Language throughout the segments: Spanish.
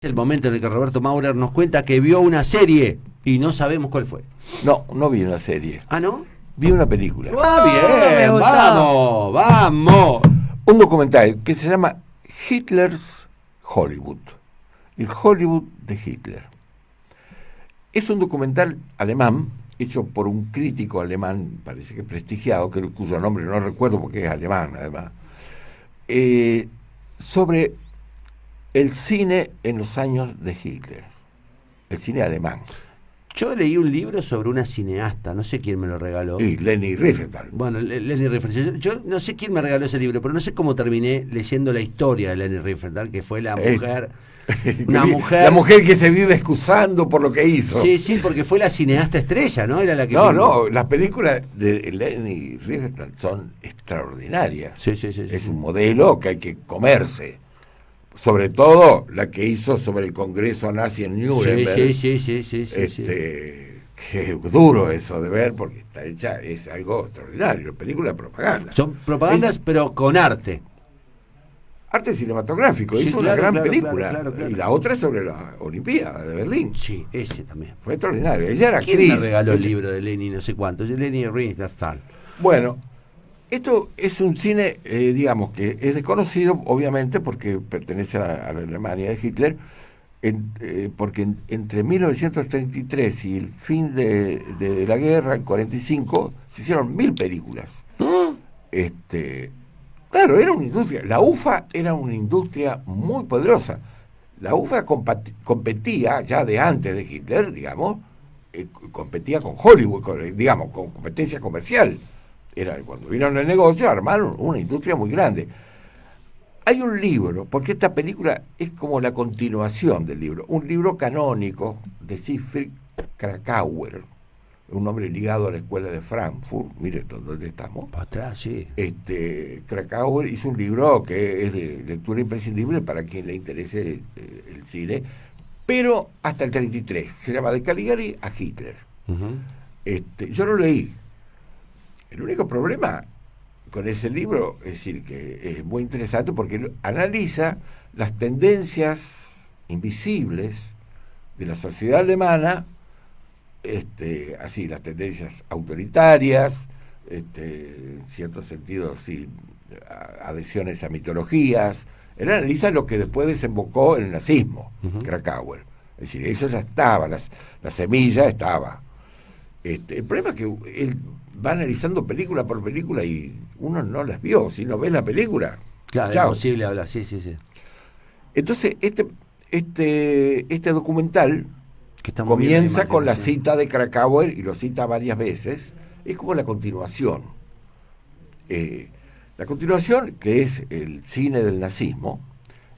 El momento en el que Roberto Maurer nos cuenta que vio una serie y no sabemos cuál fue. No vi una serie. ¿Ah, no? Vi una película. ¡Ah, bien! ¡Vamos! ¡Vamos! Un documental que se llama Hitler's Hollywood. El Hollywood de Hitler. Es un documental alemán, hecho por un crítico alemán, parece que prestigiado, cuyo nombre no recuerdo porque es alemán, además, sobre el cine en los años de Hitler. El cine alemán. Yo leí un libro sobre una cineasta, no sé quién me lo regaló. Y Leni Riefenstahl. Bueno, Leni Riefenstahl. Yo no sé quién me regaló ese libro, pero no sé cómo terminé leyendo la historia de Leni Riefenstahl, que fue la mujer... La mujer que se vive excusando por lo que hizo. Sí, porque fue la cineasta estrella, ¿no? Era la que las películas de Leni Riefenstahl son extraordinarias. Sí. Es un modelo que hay que comerse. Sobre todo la que hizo sobre el Congreso nazi en Nuremberg. Sí. Qué duro eso de ver, porque está hecha, es algo extraordinario. Película de propaganda. Son propagandas, pero con arte. Arte cinematográfico, Sí, hizo claro, una gran claro, película. claro. Y la otra es sobre la Olimpiada de Berlín. Sí, ese también. Fue extraordinario. Ella era ¿Quién actriz. me regaló el libro de Leni no sé cuánto? Leni Riefenstahl. Bueno, esto es un cine, digamos, que es desconocido, obviamente, porque pertenece a la Alemania de Hitler, porque entre 1933 y el fin de la guerra, en 45, se hicieron 1000 películas. Claro, era una industria. La UFA era una industria muy poderosa. La UFA competía, ya de antes de Hitler, digamos, competía con Hollywood, con competencia comercial. Cuando vino el negocio, armaron una industria muy grande. Hay un libro, porque esta película es como la continuación del libro, un libro canónico de Siegfried Kracauer, un hombre ligado a la escuela de Frankfurt, mire dónde estamos. Para atrás, sí. Kracauer hizo un libro que es de lectura imprescindible para quien le interese el cine, pero hasta el 33, se llama De Caligari a Hitler. Yo lo leí. El único problema con ese libro es decir que es muy interesante porque analiza las tendencias invisibles de la sociedad alemana, así las tendencias autoritarias, en cierto sentido, sí, adhesiones a mitologías. Él analiza lo que después desembocó en el nazismo, Kracauer. Es decir, eso ya estaba, la semilla estaba. El problema es que él va analizando película por película y uno no las vio. Si no ves la película, claro, chao. es imposible hablar, sí. Entonces, este documental Que está muy comienza bien, con la cita de Kracauer y lo cita varias veces. Es como la continuación. La continuación, que es el cine del nazismo,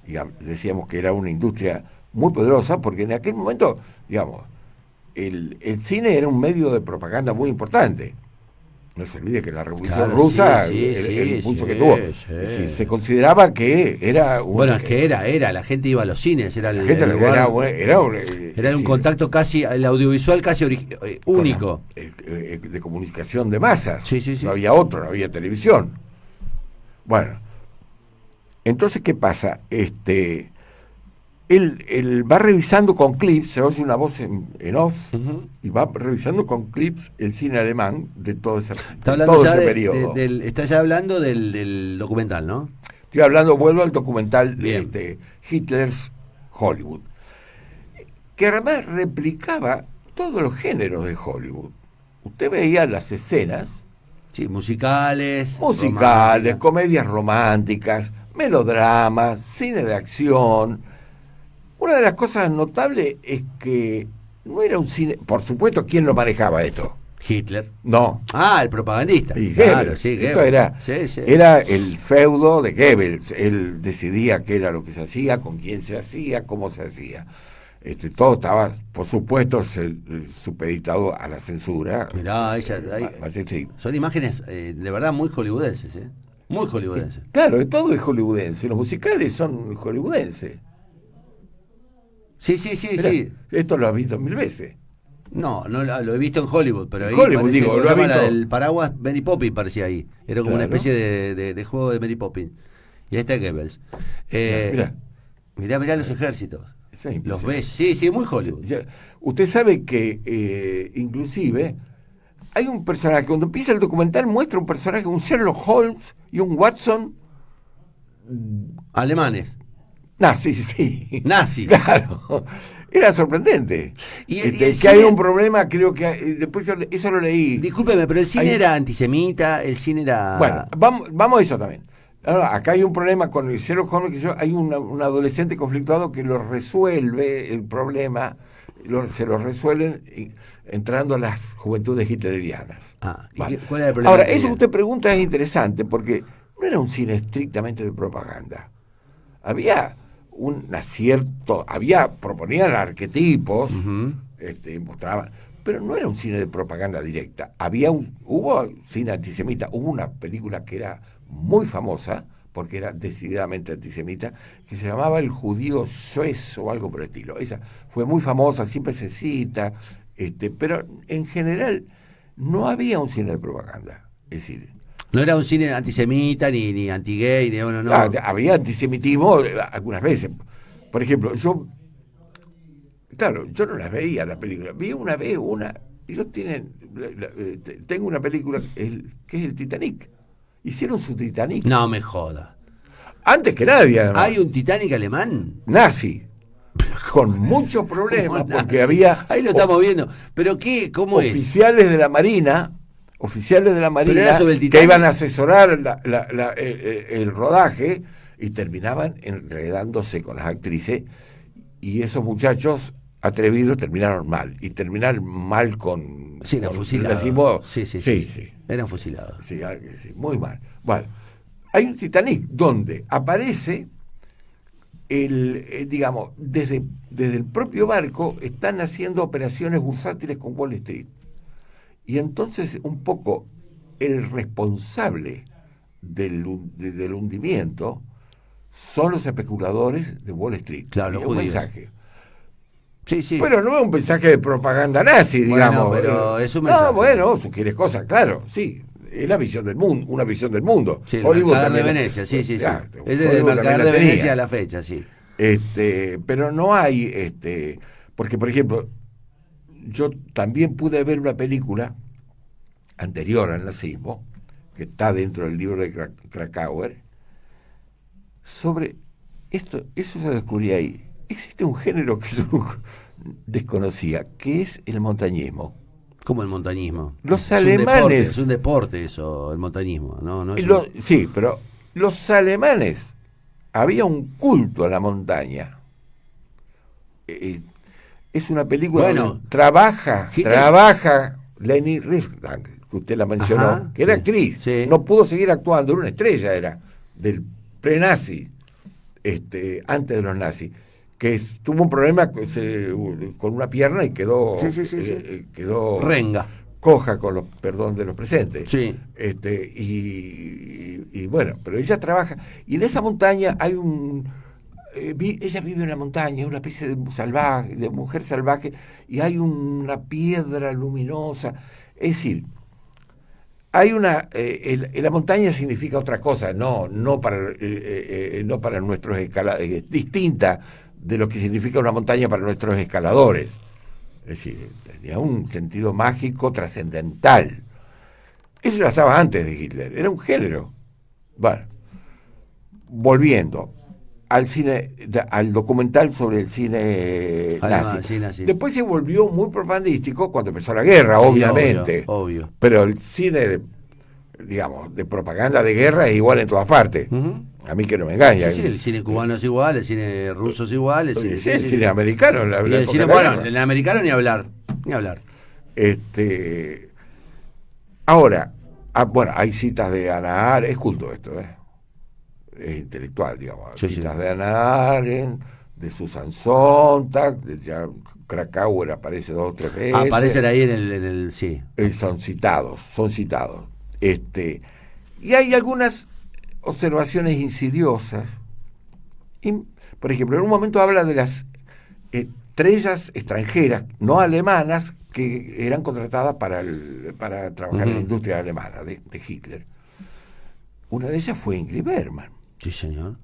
y decíamos que era una industria muy poderosa, porque en aquel momento, digamos, el cine era un medio de propaganda muy importante. No se olvide que la Revolución Rusa, el impulso que tuvo, se consideraba que era... la gente iba a los cines, era un contacto casi, el audiovisual casi único. De comunicación de masas. Sí. No había otro, no había televisión. Bueno, entonces, ¿qué pasa? Él va revisando con clips, se oye una voz en off, y va revisando con clips el cine alemán de todo ese periodo. Está ya hablando del documental, ¿no? Estoy hablando, vuelvo al documental de Hitler's Hollywood, que además replicaba todos los géneros de Hollywood. Usted veía las escenas. Sí, musicales, comedias románticas, melodramas, cine de acción. Una de las cosas notables es que no era un cine... Por supuesto, ¿quién lo manejaba esto? Hitler. No. El propagandista. Y claro, Goebbels. sí, Esto era el feudo de Goebbels. Él decidía qué era lo que se hacía, con quién se hacía, cómo se hacía. Todo estaba, por supuesto, supeditado a la censura. Mirá, más estricta. Son imágenes de verdad muy hollywoodenses, ¿eh? Muy hollywoodenses. Claro, todo es hollywoodense. Los musicales son hollywoodenses. Sí. Mirá, esto lo has visto 1000 veces. No lo he visto en Hollywood, pero ahí Hollywood, digo, lo has visto. La del paraguas Mary Poppins parecía ahí. Era como una especie de juego de Mary Poppins. Y ahí está Goebbels. Mirá los ejércitos. Eso es Los impresionante. ves, sí, sí, muy Hollywood. Usted sabe que inclusive hay un personaje, cuando empieza el documental muestra un personaje, un Sherlock Holmes y un Watson Alemanes, nazis, sí. nazis. Claro. Era sorprendente. Y Que el hay cine- un problema, creo que después eso lo leí. Discúlpeme, pero el cine Hay- era antisemita, el cine era... Bueno, vamos a eso también. Ahora, acá hay un problema con el Sherlock Holmes, hay un adolescente conflictuado que lo resuelve el problema, se lo resuelven entrando a las juventudes hitlerianas. ¿y Vale. cuál era el problema? Ahora, que eso que tenía? usted pregunta es interesante porque no era un cine estrictamente de propaganda. Había proponían arquetipos, Ujú. mostraban, pero no era un cine de propaganda directa. Hubo cine antisemita, hubo una película que era muy famosa, porque era decididamente antisemita, que se llamaba El judío suezo o algo por el estilo. Esa fue muy famosa, siempre se cita, pero en general no había un cine de propaganda. Es decir, No era un cine antisemita ni anti-gay, no. había antisemitismo algunas veces. Por ejemplo, yo no las veía la película. Vi una vez ellos tengo una película que es el Titanic. Hicieron su Titanic. No me joda. Antes que nadie, además. ¿Hay un Titanic alemán? Nazi. Con muchos problemas, ¿Cómo porque nazi? había Ahí lo estamos viendo. ¿Pero qué? ¿Cómo es? oficiales de la Marina, Pero era sobre el que Titanic. iban a asesorar el rodaje y terminaban enredándose con las actrices, y esos muchachos atrevidos terminaron mal, y terminaron mal con... Sí, eran con- fusilados. decimos- Sí. Eran fusilados. Sí, sí, muy mal. Bueno, hay un Titanic donde aparece digamos, desde el propio barco están haciendo operaciones bursátiles con Wall Street. Y entonces un poco el responsable del hundimiento son los especuladores de Wall Street. Claro, Y los es un judíos. mensaje. Sí. Pero no es un mensaje de propaganda nazi, Bueno, digamos. pero es un mensaje. No, bueno, tú quieres cosas, claro, sí. Es la visión del mundo, una visión del mundo. Sí, el Hollywood mercader de también- Venecia, sí. Claro, Es desde el Hollywood mercader también de la tenía. Venecia a la fecha, sí. Pero no hay, porque por ejemplo, yo también pude ver una película anterior al nazismo, que está dentro del libro de Krakauer, sobre esto, eso se descubría ahí. Existe un género que yo desconocía, que es el montañismo. Como el montañismo. Los Es un deporte, alemanes- es un deporte eso, el montañismo. No es Sí, pero los alemanes, había un culto a la montaña. Es una película Bueno, donde trabaja Leni Riefenstahl, que usted la mencionó, Ajá, que era sí, actriz, sí. no pudo seguir actuando, era una estrella, era del pre-nazi, antes de los nazis, que tuvo un problema con una pierna y quedó, Sí. quedó renga. coja, con los perdón de los presentes. Sí. Y bueno, pero ella trabaja, y en esa montaña hay ella vive en la montaña, es una especie de mujer salvaje, y hay una piedra luminosa. Es decir, hay la montaña significa otra cosa, no para nuestros escaladores, es distinta de lo que significa una montaña para nuestros escaladores. Es decir, tenía un sentido mágico trascendental. Eso ya estaba antes de Hitler, era un género. Bueno, volviendo al cine, al documental sobre el cine Alemán, nazi. sí, nazi. Después se volvió muy propagandístico cuando empezó la guerra, Sí, obviamente. obvio. Pero el cine de propaganda de guerra es igual en todas partes. Ujú. A mí que no me engaña. Sí, el cine cubano es igual, el cine ruso es igual, el cine, Sí, el cine americano. Y el cine, bueno, el americano ni hablar. Ahora, bueno, hay citas de Hannah Arendt, es culto esto, es intelectual, digamos. Sí, citas sí. de Hannah Arendt, de Susan Sontag, ya Krakauer aparece 2 o 3 veces. Aparecen ahí en el sí. Son citados. Y hay algunas observaciones insidiosas. Por ejemplo, en un momento habla de las estrellas extranjeras, no alemanas, que eran contratadas para trabajar en la industria alemana de Hitler. Una de ellas fue Ingrid Bergman. Sí, señor.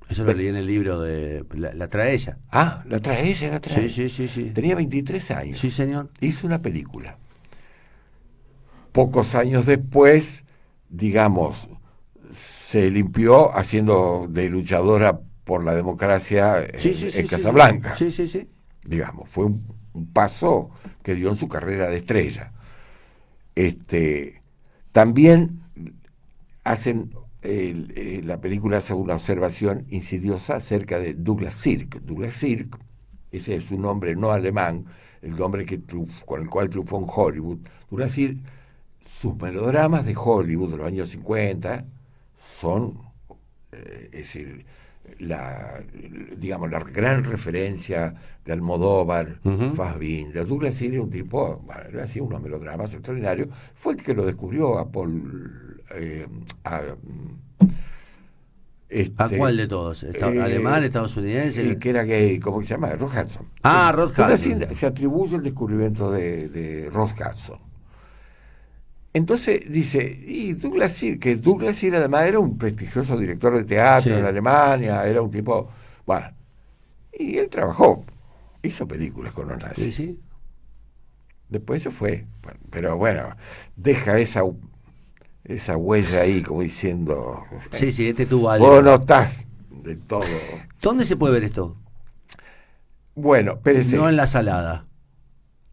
Eso lo leí en el libro de... La trae ella. Ah, la trae ella, la trae. Sí. Tenía 23 años. Sí, señor. Hizo una película. Pocos años después, digamos, se limpió haciendo de luchadora por la democracia en Casablanca. Sí. Digamos, fue un paso que dio en su carrera de estrella. También hacen la película hace una observación insidiosa acerca de Douglas Sirk. Douglas Sirk, ese es su nombre no alemán, el nombre con el cual triunfó en Hollywood. Douglas Sirk, sus melodramas de Hollywood de los años 50 son, es decir, la gran referencia de Almodóvar, Fassbinder. Douglas Sirk era un tipo, él hacía unos melodramas extraordinarios, fue el que lo descubrió a Paul... ¿A cuál de todos? ¿Alemán, estadounidense? El que era gay, ¿cómo se llama? Rod Hudson. Rod Hudson. Se atribuye el descubrimiento de Rod Hudson. Entonces dice, y Douglas Sirk además era un prestigioso director de teatro en Alemania, era un tipo, bueno, y él trabajó, hizo películas con los nazis. Sí. Después se fue, pero bueno, deja esa huella ahí como diciendo, Sí, tuvo algo. Vos no estás de todo. ¿Dónde se puede ver esto? Bueno, espérese. No en La Salada.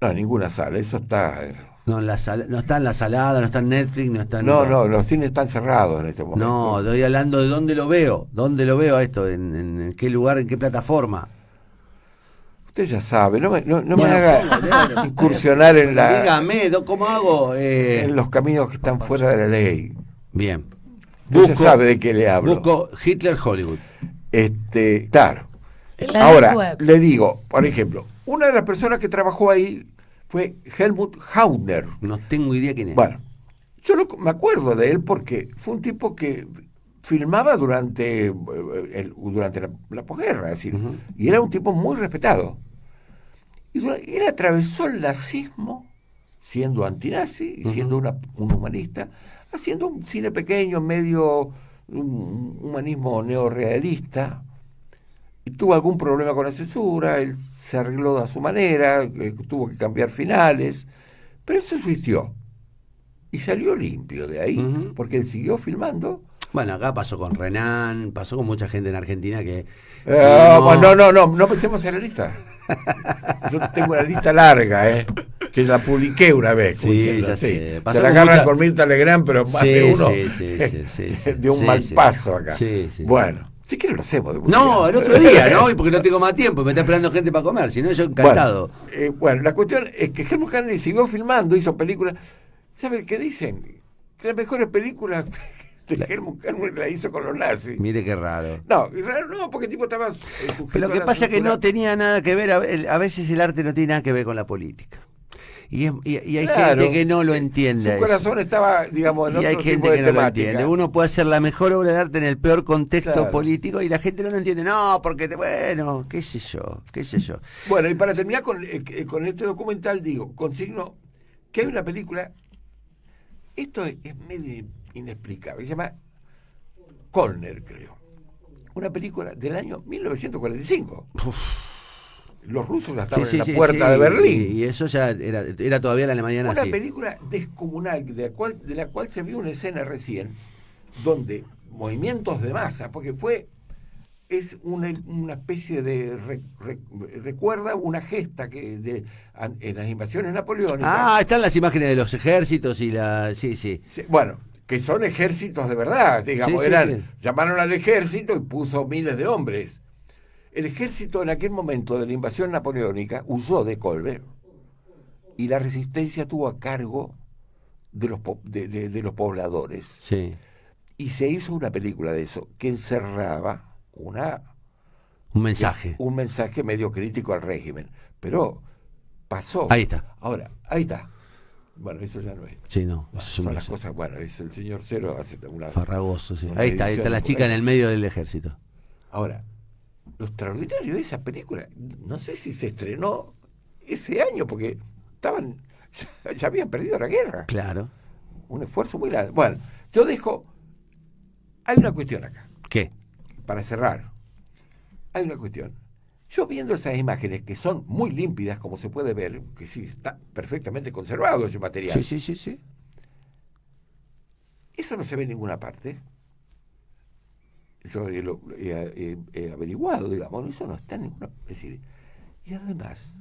No, en ninguna sala, eso está... No está en La Salada, no está en Netflix, no está en... No, los cines están cerrados en este momento. No, estoy hablando de dónde lo veo a esto, en qué lugar, en qué plataforma. Usted ya sabe, no me haga incursionar en la... Dígame, ¿cómo hago? En los caminos que están fuera de la ley. Bien. Usted ya sabe de qué le hablo. Busco Hitler Hollywood. Claro. Ahora, le digo, por ejemplo, una de las personas que trabajó ahí fue Helmut Hautner. No tengo idea quién es. Bueno, yo me acuerdo de él porque fue un tipo que filmaba durante la posguerra, es decir, y era un tipo muy respetado. Y él atravesó el nazismo siendo antinazi y siendo un humanista, haciendo un cine pequeño, medio un humanismo neorrealista, y tuvo algún problema con la censura, él se arregló a su manera, tuvo que cambiar finales, pero él subsistió y salió limpio de ahí, porque él siguió filmando. Bueno, acá pasó con Renan, pasó con mucha gente en Argentina que... No pensemos en la lista. Yo tengo una lista larga, que la publiqué una vez. Sí, ya sé. Se la agarran con Mirta Legrand, pero más de uno de un mal paso acá. Sí. Bueno, si quiere lo hacemos. No, el otro día, ¿no? Porque no tengo más tiempo, me está esperando gente para comer, si no yo encantado. Bueno, la cuestión es que Helmut Hanley siguió filmando, hizo películas. ¿Sabe qué dicen? Que las mejores películas... Helmut Hanley la hizo con los nazis. Mire qué raro. No, raro no, porque el tipo estaba... Pero lo que pasa es que no tenía nada que ver, a veces el arte no tiene nada que ver con la política. Y hay gente que no lo entiende. Su corazón estaba, digamos, en otro tipo de temática. Y hay gente que no lo entiende. Uno puede hacer la mejor obra de arte en el peor contexto político y la gente no lo entiende. No, porque, bueno, qué sé yo. Bueno, y para terminar con este documental, consigno que hay una película, esto es medio inexplicable, se llama Colner, creo. Una película del año 1945. Los rusos ya estaban en la puerta de Berlín. Y eso ya era todavía la Alemania nazi. Una película descomunal de la cual se vio una escena recién, donde movimientos de masa, porque es una especie de recuerda una gesta que en las invasiones napoleónicas. Están las imágenes de los ejércitos y sí. Bueno, que son ejércitos de verdad, digamos, llamaron al ejército y puso miles de hombres. El ejército en aquel momento de la invasión napoleónica huyó de Colbert y la resistencia tuvo a cargo de los pobladores. Sí. Y se hizo una película de eso que encerraba un mensaje. Un mensaje medio crítico al régimen. Pero pasó. Ahí está. Ahora, ahí está. Bueno, eso ya no es. Sí, no. Son las cosas, es el señor Cero hace una... Farragoso, sí. Ahí está la chica en el medio del ejército. Ahora, lo extraordinario de esa película, no sé si se estrenó ese año, porque ya habían perdido la guerra. Claro. Un esfuerzo muy grande. Bueno, hay una cuestión acá. ¿Qué? Para cerrar. hay una cuestión. Yo viendo esas imágenes que son muy límpidas, como se puede ver, que sí está perfectamente conservado ese material. Sí. Eso no se ve en ninguna parte. Yo he averiguado, digamos, eso no está en ninguna parte. Es decir, y además,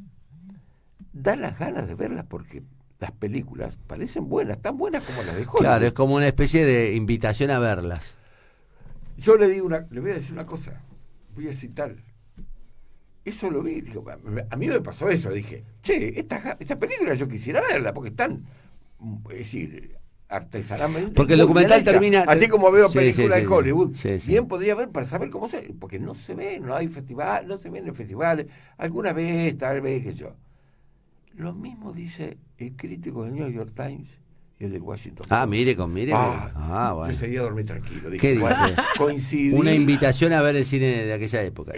da las ganas de verlas porque las películas parecen buenas, tan buenas como las de Hollywood. Claro, es como una especie de invitación a verlas. Yo le voy a decir una cosa, voy a citar. Eso lo vi, digo, a mí me pasó eso, dije, che, esta película yo quisiera verla, porque están, es decir, artesanalmente. Porque el documental termina. Así como veo películas de Hollywood, sí. bien podría ver para saber cómo se. Porque no se ve, no hay festival, no se ven en festivales, alguna vez, tal vez, que yo. Lo mismo dice el crítico del New York Times y el del Washington Post. Mire. Bueno. Yo seguía a dormir tranquilo. Dije, ¿qué dice? Coincidí. Una invitación a ver el cine de aquella época.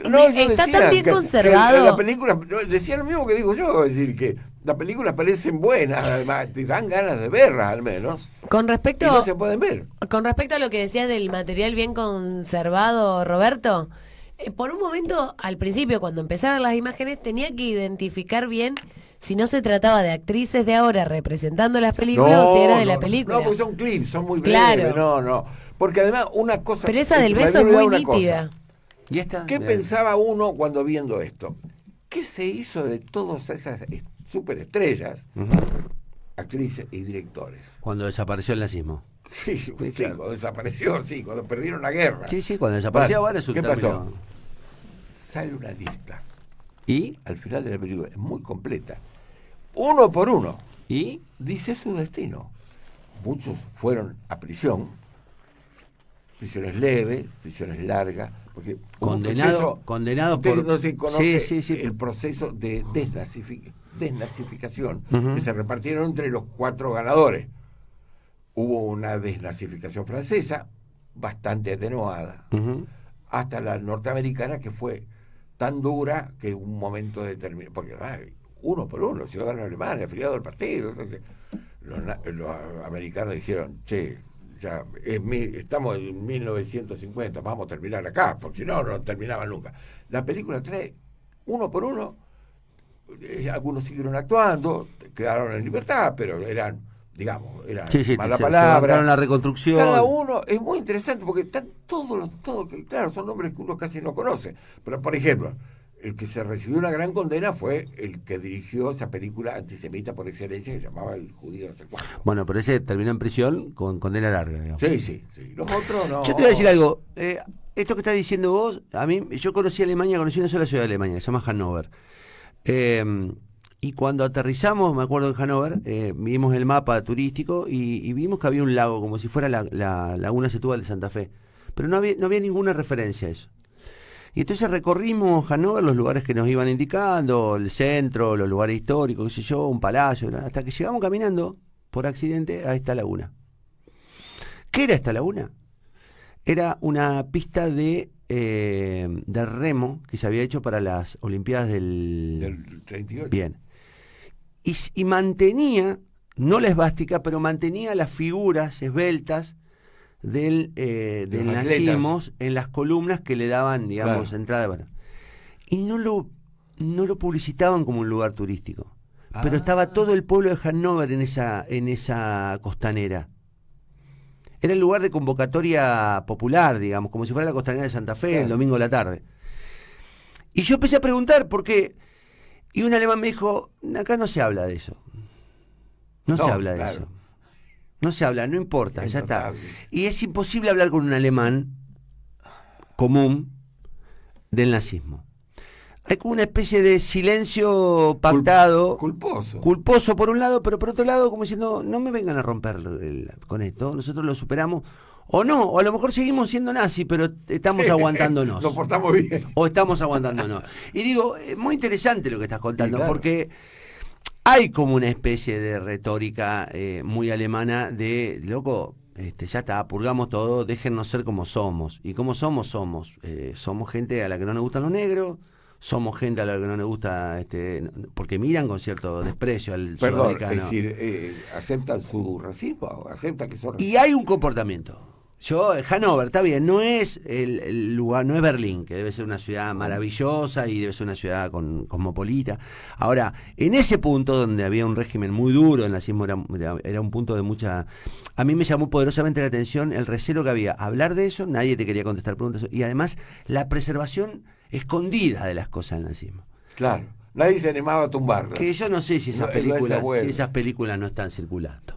No, está tan bien conservado. La película, decía lo mismo que digo yo, es decir, que las películas parecen buenas, además, te dan ganas de verlas al menos. Con respecto, y no se pueden ver. Con respecto a lo que decías del material bien conservado, Roberto, por un momento, al principio, cuando empezaban las imágenes, tenía que identificar bien si no se trataba de actrices de ahora representando las películas o si era de la película. No, porque son clips, son muy breves. Claro. No. Porque además, una cosa. Pero esa del beso es muy nítida. ¿Y esta? ¿Qué pensaba uno cuando viendo esto? ¿Qué se hizo de todas esas superestrellas, actrices y directores? Cuando desapareció el nazismo. Sí, claro. Cuando desapareció, cuando perdieron la guerra. Sí, cuando desapareció, ahora es un ¿qué término. pasó? Sale una lista. ¿Y? Al final de la película, es muy completa. Uno por uno. ¿Y? Dice su destino. Muchos fueron a prisión, prisiones leves, prisiones largas, porque condenados por... no se conoce sí. el proceso de desnazificación que se repartieron entre los 4 ganadores. Hubo una desnazificación francesa bastante atenuada, hasta la norteamericana, que fue tan dura que en un momento determinado, porque uno por uno, ciudadanos alemanes, afiliados al partido, entonces, los americanos dijeron, che, ya estamos en 1950, vamos a terminar acá, porque si no, no terminaba nunca. La película trae uno por uno, algunos siguieron actuando, quedaron en libertad, pero eran, digamos, mala palabra. La reconstrucción. Cada uno es muy interesante porque están todos, claro, son nombres que uno casi no conoce. Pero, por ejemplo, el que se recibió una gran condena fue el que dirigió esa película antisemita por excelencia que se llamaba El Judío no sé cuánto. Bueno, pero ese terminó en prisión con condena larga, digamos. Sí. Los otros no. Yo te voy a decir algo. Esto que estás diciendo vos, yo conocí Alemania, conocí una sola ciudad de Alemania, se llama Hannover. Y cuando aterrizamos, me acuerdo en Hannover, vimos el mapa turístico y vimos que había un lago, como si fuera la Laguna Setúbal de Santa Fe. Pero no había ninguna referencia a eso. Y entonces recorrimos Hannover, los lugares que nos iban indicando, el centro, los lugares históricos, qué sé yo, un palacio, hasta que llegamos caminando, por accidente, a esta laguna. ¿Qué era esta laguna? Era una pista de remo que se había hecho para las Olimpiadas del 38. Bien. Y mantenía, no la esvástica, pero mantenía las figuras esbeltas del nazismo en las columnas que le daban, digamos, entrada. Bueno. Y no lo publicitaban como un lugar turístico. Pero estaba todo el pueblo de Hannover en esa costanera. Era el lugar de convocatoria popular, digamos, como si fuera la costanera de Santa Fe, el domingo de la tarde. Y yo empecé a preguntar por qué. Y un alemán me dijo, acá no se habla de eso. No se habla de eso. No se habla, no importa, ya está. Y es imposible hablar con un alemán común del nazismo. Hay como una especie de silencio pactado. Culposo por un lado, pero por otro lado como diciendo, no me vengan a romper con esto, nosotros lo superamos. O no, o a lo mejor seguimos siendo nazis, pero estamos aguantándonos. Nos portamos bien. O estamos aguantándonos. Y digo, es muy interesante lo que estás contando, porque hay como una especie de retórica muy alemana de, loco, ya está, purgamos todo, déjennos ser como somos. Y como somos. Somos gente a la que no nos gustan los negros, somos gente a la que no nos gusta, porque miran con cierto desprecio al sudamericano. Es decir, ¿aceptan su racismo? ¿Aceptan que son racistas? Y hay un comportamiento. Hannover, está bien, no es el lugar, no es Berlín, que debe ser una ciudad maravillosa y debe ser una ciudad cosmopolita. Ahora, en ese punto donde había un régimen muy duro, el nazismo era un punto de mucha... A mí me llamó poderosamente la atención el recelo que había. Hablar de eso, nadie te quería contestar preguntas, y además la preservación escondida de las cosas del nazismo. Claro, nadie se animaba a tumbarlas. Que yo no sé si esas películas no están circulando.